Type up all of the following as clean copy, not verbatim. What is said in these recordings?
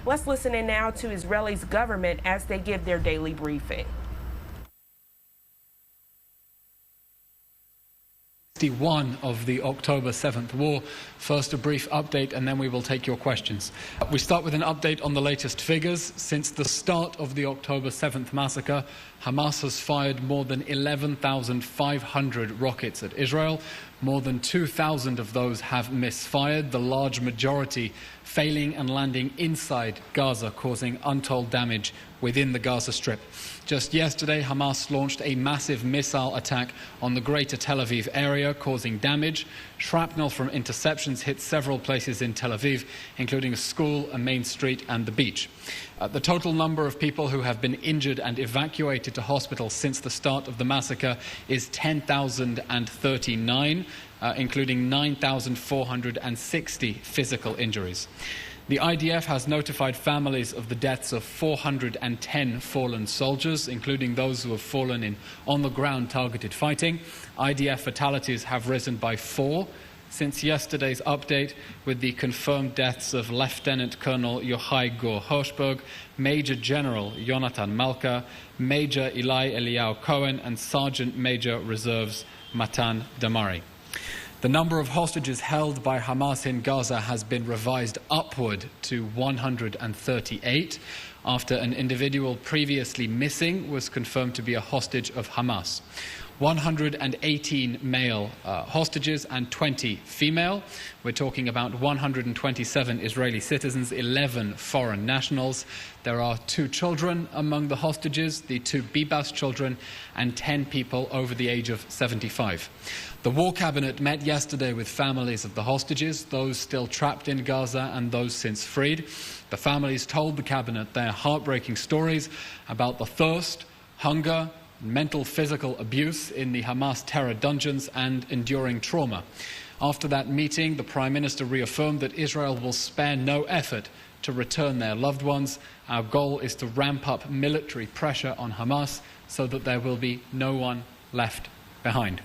Let's listen in now to Israel's government as they give their daily briefing. 61 of the October 7th war. First, a brief update, and then we will take your questions. We start with an update on the latest figures. Since the start of the October 7th massacre, Hamas has fired more than 11,500 rockets at Israel. More than 2,000 of those have misfired, the large majority failing and landing inside Gaza, causing untold damage within the Gaza Strip. Just yesterday, Hamas launched a massive missile attack on the greater Tel Aviv area, causing damage. Shrapnel from interceptions hit several places in Tel Aviv, including a school, a main street and the beach. The total number of people who have been injured and evacuated to hospital since the start of the massacre is 10,039, including 9,460 physical injuries. The IDF has notified families of the deaths of 410 fallen soldiers, including those who have fallen in on-the-ground targeted fighting. IDF fatalities have risen by 4 since yesterday's update, with the confirmed deaths of Lieutenant Colonel Yochai Gur Hirschberg, Major General Yonatan Malka, Major Eli Eliyahu Cohen, and Sergeant Major Reserves Matan Damari. The number of hostages held by Hamas in Gaza has been revised upward to 138 after an individual previously missing was confirmed to be a hostage of Hamas. 118 male hostages and 20 female. We're talking about 127 Israeli citizens, 11 foreign nationals. There are 2 children among the hostages, the 2 Bibas children, and 10 people over the age of 75. The War Cabinet met yesterday with families of the hostages, those still trapped in Gaza and those since freed. The families told the Cabinet their heartbreaking stories about the thirst, hunger, mental, physical abuse in the Hamas terror dungeons and enduring trauma. After that meeting, the Prime Minister reaffirmed that Israel will spare no effort to return their loved ones. Our goal is to ramp up military pressure on Hamas so that there will be no one left behind.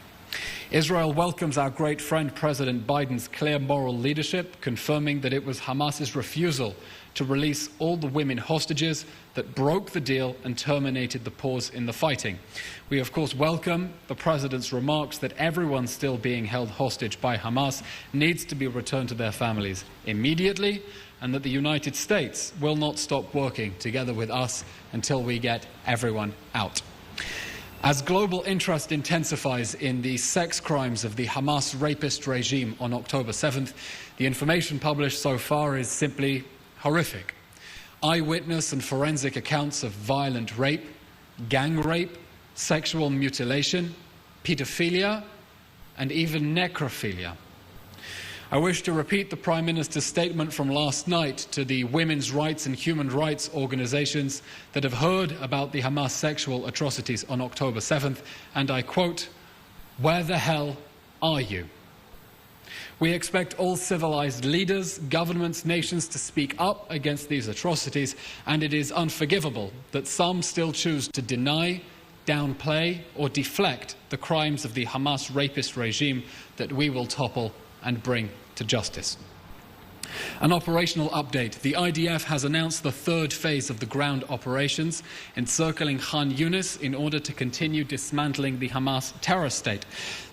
Israel welcomes our great friend President Biden's clear moral leadership, confirming that it was Hamas's refusal to release all the women hostages that broke the deal and terminated the pause in the fighting. We, of course, welcome the President's remarks that everyone still being held hostage by Hamas needs to be returned to their families immediately, and that the United States will not stop working together with us until we get everyone out. As global interest intensifies in the sex crimes of the Hamas rapist regime on October 7th, the information published so far is simply horrific. Eyewitness and forensic accounts of violent rape, gang rape, sexual mutilation, pedophilia, and even necrophilia. I wish to repeat the Prime Minister's statement from last night to the women's rights and human rights organizations that have heard about the Hamas sexual atrocities on October 7th, and I quote, "Where the hell are you?" We expect all civilized leaders, governments, nations to speak up against these atrocities, and it is unforgivable that some still choose to deny, downplay, or deflect the crimes of the Hamas rapist regime that we will topple and bring to justice. An operational update. The IDF has announced the 3rd phase of the ground operations, encircling Khan Younis in order to continue dismantling the Hamas terror state.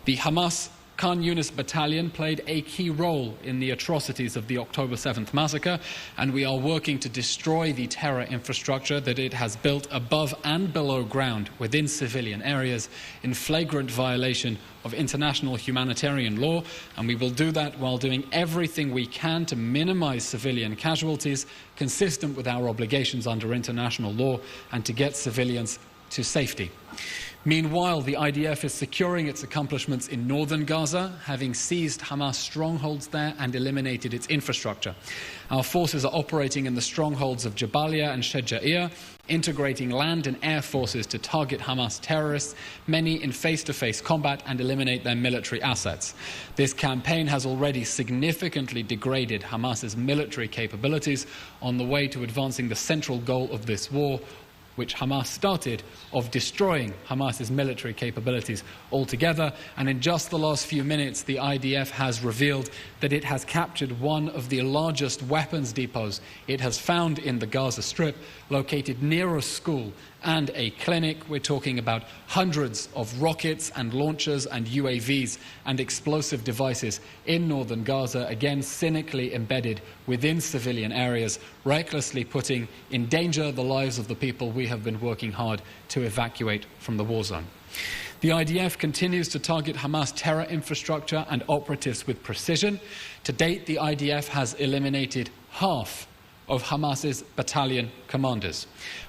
The Hamas Khan Younis battalion played a key role in the atrocities of the October 7th massacre, and we are working to destroy the terror infrastructure that it has built above and below ground within civilian areas in flagrant violation of international humanitarian law, and we will do that while doing everything we can to minimize civilian casualties consistent with our obligations under international law and to get civilians to safety. Meanwhile, the IDF is securing its accomplishments in northern Gaza, having seized Hamas strongholds there and eliminated its infrastructure. Our forces are operating in the strongholds of Jabalia and Sheja'ir, integrating land and air forces to target Hamas terrorists, many in face-to-face combat, and eliminate their military assets. This campaign has already significantly degraded Hamas's military capabilities on the way to advancing the central goal of this war, which Hamas started, of destroying Hamas's military capabilities altogether. And in just the last few minutes, the IDF has revealed that it has captured one of the largest weapons depots it has found in the Gaza Strip, located near a school and a clinic. We're talking about hundreds of rockets and launchers and UAVs and explosive devices in northern Gaza, again cynically embedded within civilian areas, recklessly putting in danger the lives of the people we have been working hard to evacuate from the war zone. The IDF continues to target Hamas terror infrastructure and operatives with precision. To date, the IDF has eliminated half of Hamas's battalion commanders.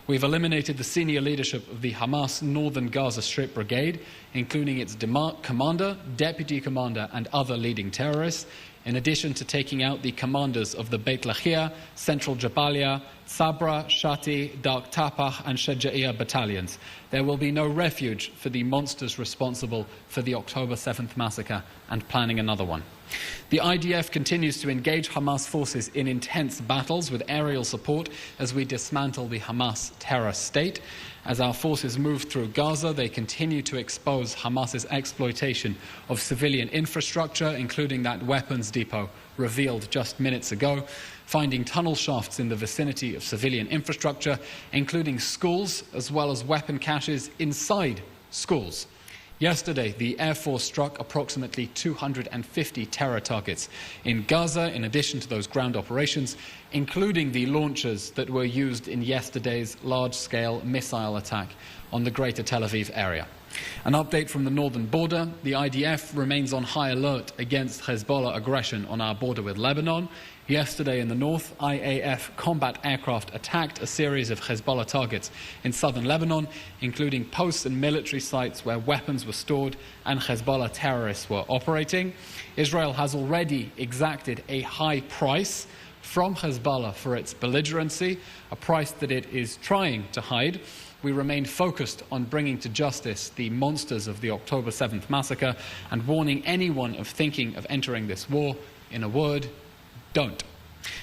We've eliminated the senior leadership of the Hamas Northern Gaza Strip Brigade, including its commander, deputy commander and other leading terrorists, in addition to taking out the commanders of the Beit Lahia, Central Jabalia, Sabra, Shati, Dark Tapah and Shaja'iyah battalions. There will be no refuge for the monsters responsible for the October 7th massacre and planning another one. The IDF continues to engage Hamas forces in intense battles with aerial support as we dismantle the Hamas terror state. As our forces move through Gaza, they continue to expose Hamas's exploitation of civilian infrastructure, including that weapons depot revealed just minutes ago, finding tunnel shafts in the vicinity of civilian infrastructure, including schools, as well as weapon caches inside schools. Yesterday, the Air Force struck approximately 250 terror targets in Gaza, in addition to those ground operations, including the launchers that were used in yesterday's large-scale missile attack on the greater Tel Aviv area. An update from the northern border: the IDF remains on high alert against Hezbollah aggression on our border with Lebanon. Yesterday in the north, IAF combat aircraft attacked a series of Hezbollah targets in southern Lebanon, including posts and military sites where weapons were stored and Hezbollah terrorists were operating. Israel has already exacted a high price from Hezbollah for its belligerency, a price that it is trying to hide. We remain focused on bringing to justice the monsters of the October 7th massacre and warning anyone of thinking of entering this war. In a word, don't.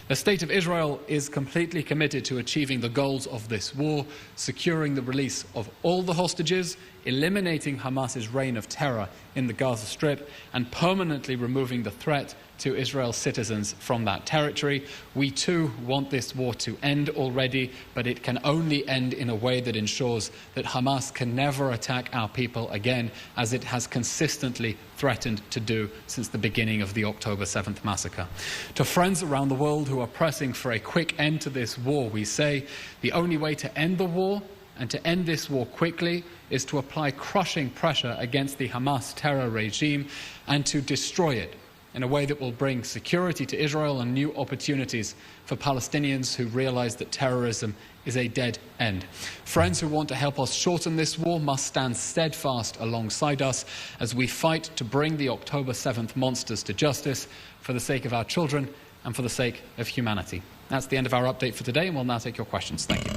The State of Israel is completely committed to achieving the goals of this war, securing the release of all the hostages, eliminating Hamas's reign of terror in the Gaza Strip, and permanently removing the threat to Israel's citizens from that territory. We too want this war to end already, but it can only end in a way that ensures that Hamas can never attack our people again, as it has consistently threatened to do since the beginning of the October 7th massacre. To friends around the world who are pressing for a quick end to this war, we say the only way to end the war and to end this war quickly is to apply crushing pressure against the Hamas terror regime and to destroy it in a way that will bring security to Israel and new opportunities for Palestinians who realize that terrorism is a dead end. Friends who want to help us shorten this war must stand steadfast alongside us as we fight to bring the October 7th monsters to justice for the sake of our children and for the sake of humanity. That's the end of our update for today, and we'll now take your questions. Thank you.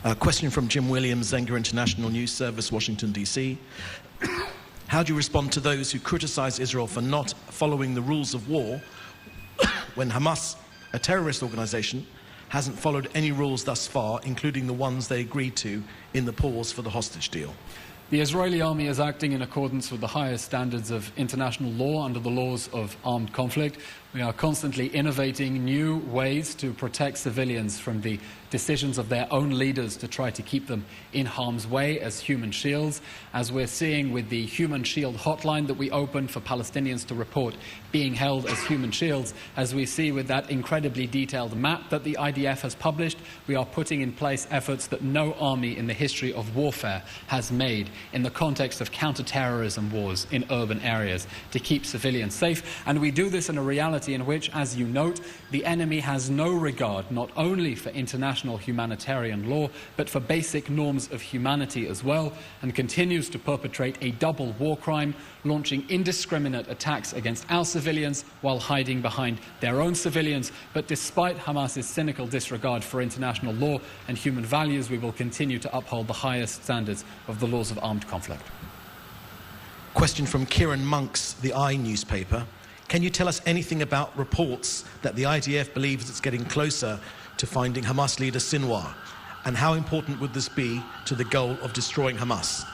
A question from Jim Williams, Zenger International News Service, Washington, D.C. How do you respond to those who criticize Israel for not following the rules of war when Hamas, a terrorist organization, hasn't followed any rules thus far, including the ones they agreed to in the pause for the hostage deal? The Israeli army is acting in accordance with the highest standards of international law under the laws of armed conflict. We are constantly innovating new ways to protect civilians from the decisions of their own leaders to try to keep them in harm's way as human shields, as we're seeing with the Human Shield hotline that we opened for Palestinians to report being held as human shields, as we see with that incredibly detailed map that the IDF has published. We are putting in place efforts that no army in the history of warfare has made in the context of counter-terrorism wars in urban areas to keep civilians safe. And we do this in a reality in which, as you note, the enemy has no regard not only for international humanitarian law, but for basic norms of humanity as well, and continues to perpetrate a double war crime, launching indiscriminate attacks against our civilians while hiding behind their own civilians. But despite Hamas's cynical disregard for international law and human values, we will continue to uphold the highest standards of the laws of armed conflict. Question from Kieran Monks, the I newspaper. Can you tell us anything about reports that the IDF believes it's getting closer to finding Hamas leader Sinwar? And how important would this be to the goal of destroying Hamas?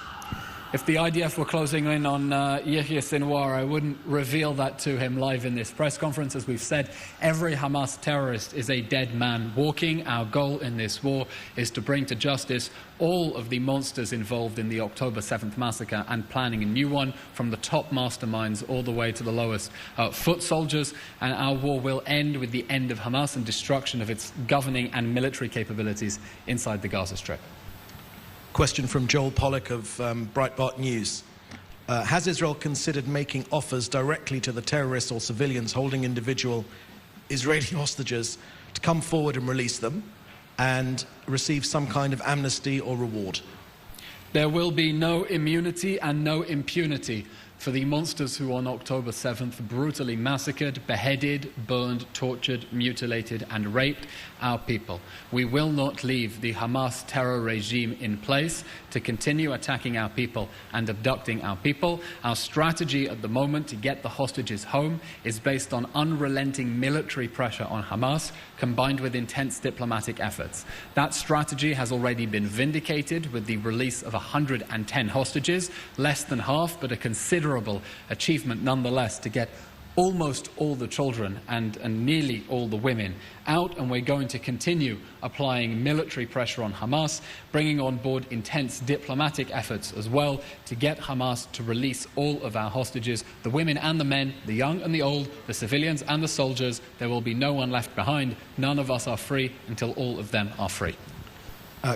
If the IDF were closing in on Yahya Sinwar, I wouldn't reveal that to him live in this press conference. As we've said, every Hamas terrorist is a dead man walking. Our goal in this war is to bring to justice all of the monsters involved in the October 7th massacre and planning a new one, from the top masterminds all the way to the lowest foot soldiers. And our war will end with the end of Hamas and destruction of its governing and military capabilities inside the Gaza Strip. Question from Joel Pollack of Breitbart News. Has Israel considered making offers directly to the terrorists or civilians holding individual Israeli hostages to come forward and release them and receive some kind of amnesty or reward? There will be no immunity and no impunity for the monsters who on October 7th brutally massacred, beheaded, burned, tortured, mutilated and raped our people. We will not leave the Hamas terror regime in place to continue attacking our people and abducting our people. Our strategy at the moment to get the hostages home is based on unrelenting military pressure on Hamas combined with intense diplomatic efforts. That strategy has already been vindicated with the release of 110 hostages, less than half, but a considerable achievement nonetheless to get almost all the children and nearly all the women out, and we're going to continue applying military pressure on Hamas, bringing on board intense diplomatic efforts as well to get Hamas to release all of our hostages, the women and the men, the young and the old, the civilians and the soldiers. There will be no one left behind. None of us are free until all of them are free.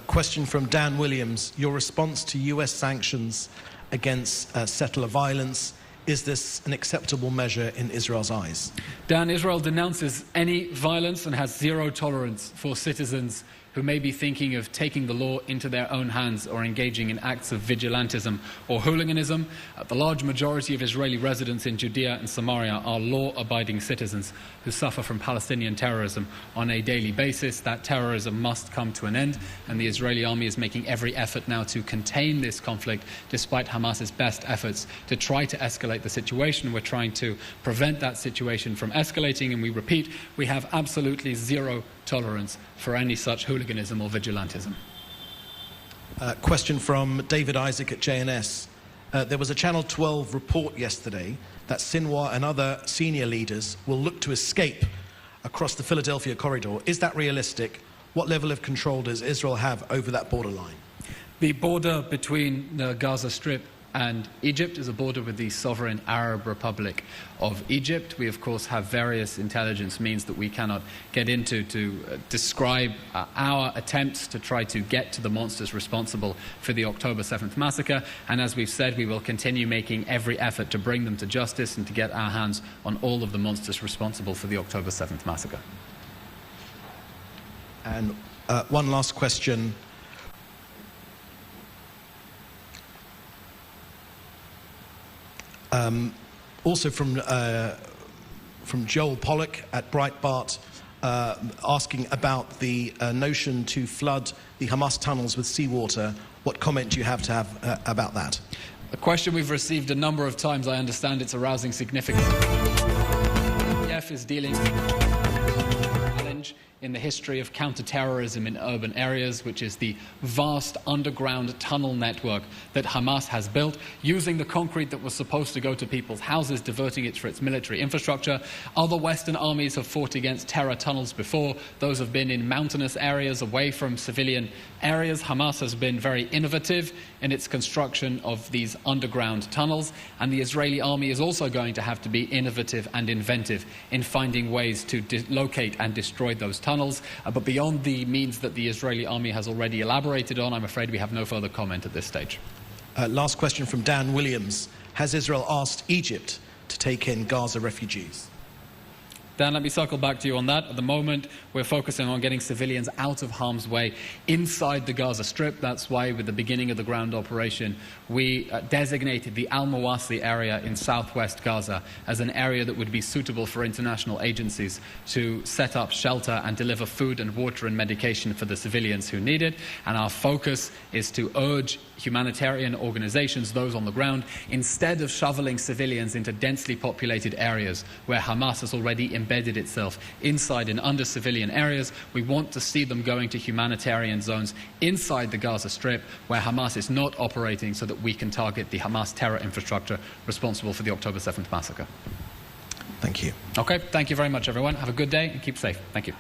Question from Dan Williams. Your response to US sanctions against settler violence, is this an acceptable measure in Israel's eyes? Dan, Israel denounces any violence and has zero tolerance for citizens who may be thinking of taking the law into their own hands or engaging in acts of vigilantism or hooliganism. The large majority of Israeli residents in Judea and Samaria are law-abiding citizens who suffer from Palestinian terrorism on a daily basis. That terrorism must come to an end, and the Israeli army is making every effort now to contain this conflict, despite Hamas's best efforts to try to escalate the situation. We're trying to prevent that situation from escalating, and we repeat, we have absolutely zero tolerance for any such hooliganism or vigilantism. Question from David Isaac at JNS. There was a Channel 12 report yesterday that Sinwar and other senior leaders will look to escape across the Philadelphia corridor. Is that realistic? What level of control does Israel have over that borderline? The border between the Gaza Strip and Egypt is a border with the sovereign Arab Republic of Egypt. We, of course, have various intelligence means that we cannot get into to describe our attempts to try to get to the monsters responsible for the October 7th massacre. And as we've said, we will continue making every effort to bring them to justice and to get our hands on all of the monsters responsible for the October 7th massacre. And one last question. Also from Joel Pollack at Breitbart, asking about the notion to flood the Hamas tunnels with seawater. What comment do you have about that? A question we've received a number of times. I understand it's arousing significance. The IDF is dealing with a challenge in the history of counter-terrorism in urban areas, which is the vast underground tunnel network that Hamas has built, using the concrete that was supposed to go to people's houses, diverting it for its military infrastructure. Other Western armies have fought against terror tunnels before. Those have been in mountainous areas away from civilian areas. Hamas has been very innovative in its construction of these underground tunnels, and the Israeli army is also going to have to be innovative and inventive in finding ways to locate and destroy those tunnels. But beyond the means that the Israeli army has already elaborated on, I'm afraid we have no further comment at this stage. Last question from Dan Williams. Has Israel asked Egypt to take in Gaza refugees? Dan, let me circle back to you on that. At the moment, we're focusing on getting civilians out of harm's way inside the Gaza Strip. That's why, with the beginning of the ground operation, we designated the Al-Mawasi area in southwest Gaza as an area that would be suitable for international agencies to set up shelter and deliver food and water and medication for the civilians who need it. And our focus is to urge humanitarian organizations, those on the ground, instead of shoveling civilians into densely populated areas where Hamas has already embedded itself inside and under civilian areas, we want to see them going to humanitarian zones inside the Gaza Strip where Hamas is not operating, so that we can target the Hamas terror infrastructure responsible for the October 7th massacre. Thank you. Okay, thank you very much, everyone. Have a good day and keep safe. Thank you.